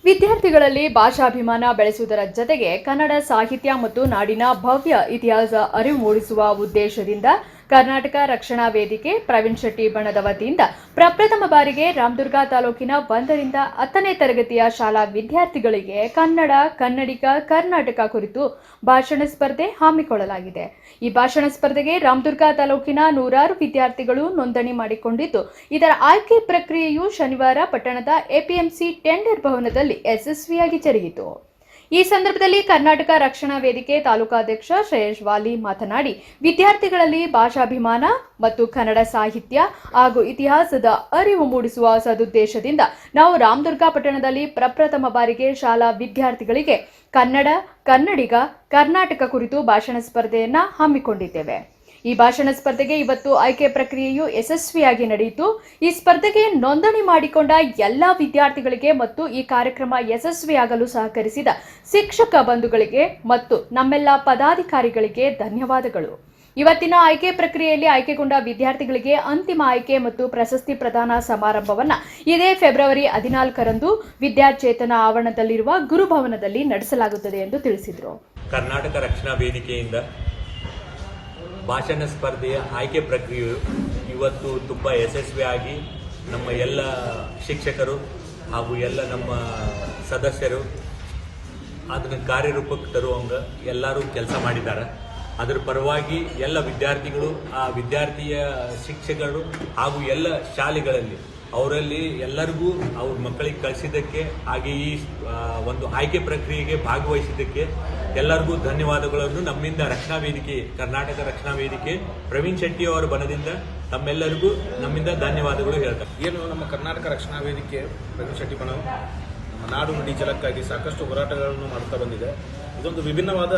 ವಿದ್ಯಾರ್ಥಿಗಳಲ್ಲಿ ಭಾಷಾಭಿಮಾನ ಬೆಳೆಸುವುದರ ಜತೆಗೆ ಕನ್ನಡ ಸಾಹಿತ್ಯ ಮತ್ತು ನಾಡಿನ ಭವ್ಯ ಇತಿಹಾಸ ಅರಿವು ಮೂಡಿಸುವ ಉದ್ದೇಶದಿಂದ ಕರ್ನಾಟಕ ರಕ್ಷಣಾ ವೇದಿಕೆ ಪ್ರವೀಣ್ ಶೆಟ್ಟಿ ಬಣದ ವತಿಯಿಂದ ಪ್ರಪ್ರಥಮ ಬಾರಿಗೆ ರಾಮದುರ್ಗ ತಾಲೂಕಿನ 1ರಿಂದ 10ನೇ ತರಗತಿಯ ಶಾಲಾ ವಿದ್ಯಾರ್ಥಿಗಳಿಗೆ ಕನ್ನಡ, ಕನ್ನಡಿಗ, ಕರ್ನಾಟಕ ಕುರಿತು ಭಾಷಣ ಸ್ಪರ್ಧೆ ಹಮ್ಮಿಕೊಳ್ಳಲಾಗಿದೆ. ಈ ಭಾಷಣ ಸ್ಪರ್ಧೆಗೆ ರಾಮದುರ್ಗ ತಾಲೂಕಿನ ನೂರಾರು ವಿದ್ಯಾರ್ಥಿಗಳು ನೋಂದಣಿ ಮಾಡಿಕೊಂಡಿದ್ದು, ಇದರ ಆಯ್ಕೆ ಪ್ರಕ್ರಿಯೆಯು ಶನಿವಾರ ಪಟ್ಟಣದ ಎಪಿಎಂಸಿ ಟೆಂಡರ್ ಭವನದಲ್ಲಿ ಯಶಸ್ವಿಯಾಗಿ ಜರುಗಿತು. ಈ ಸಂದರ್ಭದಲ್ಲಿ ಕರ್ನಾಟಕ ರಕ್ಷಣಾ ವೇದಿಕೆ ತಾಲೂಕಾಧ್ಯಕ್ಷ ಶ್ರೇಯಸ್ ವಾಲಿ ಮಾತನಾಡಿ, ವಿದ್ಯಾರ್ಥಿಗಳಲ್ಲಿ ಭಾಷಾಭಿಮಾನ ಮತ್ತು ಕನ್ನಡ ಸಾಹಿತ್ಯ ಹಾಗೂ ಇತಿಹಾಸದ ಅರಿವು ಮೂಡಿಸುವ ಸದುದ್ದೇಶದಿಂದ ನಾವು ರಾಮದುರ್ಗ ಪಟ್ಟಣದಲ್ಲಿ ಪ್ರಪ್ರಥಮ ಬಾರಿಗೆ ಶಾಲಾ ವಿದ್ಯಾರ್ಥಿಗಳಿಗೆ ಕನ್ನಡ, ಕನ್ನಡಿಗ, ಕರ್ನಾಟಕ ಕುರಿತು ಭಾಷಣ ಸ್ಪರ್ಧೆಯನ್ನು ಹಮ್ಮಿಕೊಂಡಿದ್ದೇವೆ. ಈ ಭಾಷಣ ಸ್ಪರ್ಧೆಗೆ ಇವತ್ತು ಆಯ್ಕೆ ಪ್ರಕ್ರಿಯೆಯು ಯಶಸ್ವಿಯಾಗಿ ನಡೆಯಿತು. ಈ ಸ್ಪರ್ಧೆಗೆ ನೋಂದಣಿ ಮಾಡಿಕೊಂಡ ಎಲ್ಲ ವಿದ್ಯಾರ್ಥಿಗಳಿಗೆ ಮತ್ತು ಈ ಕಾರ್ಯಕ್ರಮ ಯಶಸ್ವಿಯಾಗಲು ಸಹಕರಿಸಿದ ಶಿಕ್ಷಕ ಬಂಧುಗಳಿಗೆ ಮತ್ತು ನಮ್ಮೆಲ್ಲ ಪದಾಧಿಕಾರಿಗಳಿಗೆ ಧನ್ಯವಾದಗಳು. ಇವತ್ತಿನ ಆಯ್ಕೆ ಪ್ರಕ್ರಿಯೆಯಲ್ಲಿ ಆಯ್ಕೆಗೊಂಡ ವಿದ್ಯಾರ್ಥಿಗಳಿಗೆ ಅಂತಿಮ ಆಯ್ಕೆ ಮತ್ತು ಪ್ರಶಸ್ತಿ ಪ್ರದಾನ ಸಮಾರಂಭವನ್ನು ಇದೇ ಫೆಬ್ರವರಿ 14ರಂದು ವಿದ್ಯಾಚೇತನ ಆವರಣದಲ್ಲಿರುವ ಗುರುಭವನದಲ್ಲಿ ನಡೆಸಲಾಗುತ್ತದೆ ಎಂದು ತಿಳಿಸಿದರು. ಕರ್ನಾಟಕ ರಕ್ಷಣಾ ವೇದಿಕೆಯಿಂದ ಭಾಷಣ ಸ್ಪರ್ಧೆಯ ಆಯ್ಕೆ ಪ್ರಕ್ರಿಯೆಯು ಇವತ್ತು ತುಂಬ ಯಶಸ್ವಿಯಾಗಿ ನಮ್ಮ ಎಲ್ಲ ಶಿಕ್ಷಕರು ಹಾಗೂ ಎಲ್ಲ ನಮ್ಮ ಸದಸ್ಯರು ಅದನ್ನು ಕಾರ್ಯರೂಪಕ್ಕೆ ತರುವಂಗ ಎಲ್ಲರೂ ಕೆಲಸ ಮಾಡಿದ್ದಾರೆ. ಅದರ ಪರವಾಗಿ ಎಲ್ಲ ವಿದ್ಯಾರ್ಥಿಗಳು, ಆ ವಿದ್ಯಾರ್ಥಿಯ ಶಿಕ್ಷಕರು ಹಾಗೂ ಎಲ್ಲ ಶಾಲೆಗಳಲ್ಲಿ ಅವರಲ್ಲಿ ಎಲ್ಲರಿಗೂ ಅವ್ರ ಮಕ್ಕಳಿಗೆ ಕಳಿಸಿದ್ದಕ್ಕೆ, ಹಾಗೆ ಈ ಒಂದು ಆಯ್ಕೆ ಪ್ರಕ್ರಿಯೆಗೆ ಭಾಗವಹಿಸಿದ್ದಕ್ಕೆ ಎಲ್ಲರಿಗೂ ಧನ್ಯವಾದಗಳನ್ನು ನಮ್ಮಿಂದ ರಕ್ಷಣಾ ವೇದಿಕೆ, ಕರ್ನಾಟಕ ರಕ್ಷಣಾ ವೇದಿಕೆ ಪ್ರವೀಣ್ ಶೆಟ್ಟಿ ಅವರ ಬಣದಿಂದ ತಮ್ಮೆಲ್ಲರಿಗೂ ನಮ್ಮಿಂದ ಧನ್ಯವಾದಗಳು ಹೇಳ್ತಾರೆ. ಏನು ನಮ್ಮ ಕರ್ನಾಟಕ ರಕ್ಷಣಾ ವೇದಿಕೆ ಪ್ರವೀಣ್ ಶೆಟ್ಟಿ ಬಣ ನಮ್ಮ ನಾಡು ನುಡಿ ಜಲಕ್ಕಾಗಿ ಸಾಕಷ್ಟು ಹೋರಾಟಗಳನ್ನು ಮಾಡ್ತಾ ಬಂದಿದೆ. ಇದೊಂದು ವಿಭಿನ್ನವಾದ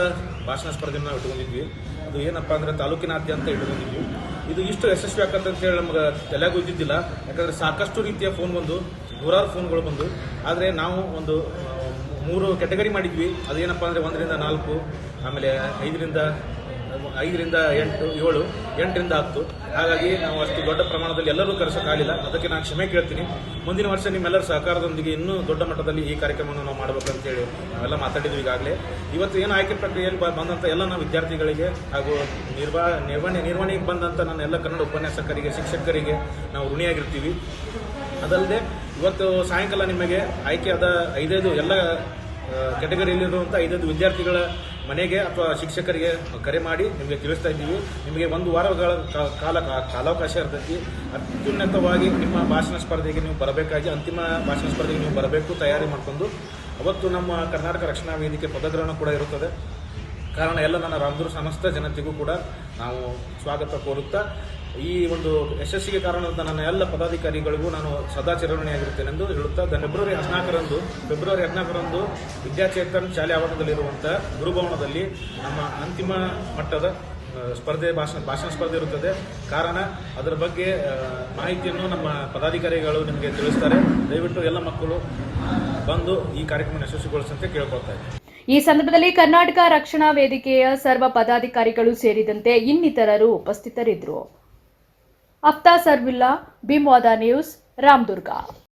ಭಾಷಣ ಸ್ಪರ್ಧೆಯನ್ನು ನಾವು ಇಟ್ಕೊಂಡಿದ್ವಿ. ಅದು ಏನಪ್ಪ ಅಂದರೆ ತಾಲೂಕಿನಾದ್ಯಂತ ಇಟ್ಕೊಂಡಿದ್ವಿ. ಇದು ಇಷ್ಟು ಯಶಸ್ವಿ ಆಕತ್ತೆ ಅಂತೇಳಿ ನಮ್ಗೆ ತಲೆಗೂ ಇದ್ದಿದ್ದಿಲ್ಲ. ಯಾಕಂದರೆ ಸಾಕಷ್ಟು ರೀತಿಯ ಫೋನ್ ಬಂದು, ನೂರಾರು ಫೋನ್ಗಳು ಬಂದು. ಆದರೆ ನಾವು ಒಂದು 3 ಕ್ಯಾಟಗರಿ ಮಾಡಿದ್ವಿ. ಅದೇನಪ್ಪ ಅಂದರೆ 1ರಿಂದ 4, ಆಮೇಲೆ 5ರಿಂದ 8, 7, 8ರಿಂದ 10. ಹಾಗಾಗಿ ನಾವು ಅಷ್ಟು ದೊಡ್ಡ ಪ್ರಮಾಣದಲ್ಲಿ ಎಲ್ಲರೂ ಕರೆಸೋಕ್ಕಾಗಲಿಲ್ಲ. ಅದಕ್ಕೆ ನಾನು ಕ್ಷಮೆ ಕೇಳ್ತೀನಿ. ಮುಂದಿನ ವರ್ಷ ನಿಮ್ಮೆಲ್ಲರ ಸಹಕಾರದೊಂದಿಗೆ ಇನ್ನೂ ದೊಡ್ಡ ಮಟ್ಟದಲ್ಲಿ ಈ ಕಾರ್ಯಕ್ರಮವನ್ನು ನಾವು ಮಾಡಬೇಕಂತೇಳಿ ನಾವೆಲ್ಲ ಮಾತಾಡಿದ್ವಿ ಈಗಾಗಲೇ. ಇವತ್ತು ಏನು ಆಯ್ಕೆ ಪ್ರಕ್ರಿಯೆಯಲ್ಲಿ ಬಂದಂಥ ಎಲ್ಲ ನಾವು ವಿದ್ಯಾರ್ಥಿಗಳಿಗೆ ಹಾಗೂ ನಿರ್ವಹಣೆಗೆ ಬಂದಂಥ ನನ್ನ ಎಲ್ಲ ಕನ್ನಡ ಉಪನ್ಯಾಸಕರಿಗೆ, ಶಿಕ್ಷಕರಿಗೆ ನಾವು ಋಣಿಯಾಗಿರ್ತೀವಿ. ಅದಲ್ಲದೆ ಇವತ್ತು ಸಾಯಂಕಾಲ ನಿಮಗೆ ಆಯ್ಕೆಯಾದ 5 ಎಲ್ಲ ಕ್ಯಾಟಗರಿಯಲ್ಲಿರುವಂಥ 5 ವಿದ್ಯಾರ್ಥಿಗಳ ಮನೆಗೆ ಅಥವಾ ಶಿಕ್ಷಕರಿಗೆ ಕರೆ ಮಾಡಿ ನಿಮಗೆ ತಿಳಿಸ್ತಾ ಇದ್ದೀವಿ. ನಿಮಗೆ 1 ವಾರಗಳ ಕಾಲಾವಕಾಶ ಇರ್ತೈತಿ. ಅತ್ಯುನ್ನತವಾಗಿ ನಿಮ್ಮ ಭಾಷಣ ಸ್ಪರ್ಧೆಗೆ ನೀವು ಬರಬೇಕಾಗಿ, ಅಂತಿಮ ಭಾಷಣ ಸ್ಪರ್ಧೆಗೆ ನೀವು ಬರಬೇಕು, ತಯಾರಿ ಮಾಡಿಕೊಂಡು. ಅವತ್ತು ನಮ್ಮ ಕರ್ನಾಟಕ ರಕ್ಷಣಾ ವೇದಿಕೆ ಪದಗ್ರಹಣ ಕೂಡ ಇರುತ್ತದೆ. ಕಾರಣ ಎಲ್ಲ ನನ್ನ ರಾಮದುರ್ಗ ಸಮಸ್ತ ಜನತೆಗೂ ಕೂಡ ನಾವು ಸ್ವಾಗತ ಕೋರುತ್ತಾ, ಈ ಒಂದು ಯಶಸ್ಸಿಗೆ ಕಾರಣವಾದ ನನ್ನ ಎಲ್ಲ ಪದಾಧಿಕಾರಿಗಳಿಗೂ ನಾನು ಸದಾ ಚಿರಋಣಿಯಾಗಿರುತ್ತೇನೆ ಎಂದು ಹೇಳುತ್ತಾ, ಫೆಬ್ರವರಿ 14ರಂದು ವಿದ್ಯಾಚೇತನ್ ಶಾಲೆ ಆವರಣದಲ್ಲಿರುವಂಥ ಗುರುಭವನದಲ್ಲಿ ನಮ್ಮ ಅಂತಿಮ ಮಟ್ಟದ ಭಾಷಣ ಸ್ಪರ್ಧೆ ಇರುತ್ತದೆ. ಕಾರಣ ಅದರ ಬಗ್ಗೆ ಮಾಹಿತಿಯನ್ನು ನಮ್ಮ ಪದಾಧಿಕಾರಿಗಳು ನಿಮಗೆ ತಿಳಿಸ್ತಾರೆ. ದಯವಿಟ್ಟು ಎಲ್ಲ ಮಕ್ಕಳು ಬಂದು ಈ ಕಾರ್ಯಕ್ರಮ ಯಶಸ್ವಿಗೊಳಿಸಂತೆ ಕೇಳ್ಕೊಳ್ತಾ ಇದ್ದಾರೆ. ಈ ಸಂದರ್ಭದಲ್ಲಿ ಕರ್ನಾಟಕ ರಕ್ಷಣಾ ವೇದಿಕೆಯ ಸರ್ವ ಪದಾಧಿಕಾರಿಗಳು ಸೇರಿದಂತೆ ಇನ್ನಿತರರು ಉಪಸ್ಥಿತರಿದ್ದರು. ಅಫ್ತಾ ಸರ್ವಿಲ್ಲಾ, ಬಿಮ್ವಾದ ನ್ಯೂಸ್, ರಾಮದುರ್ಗ.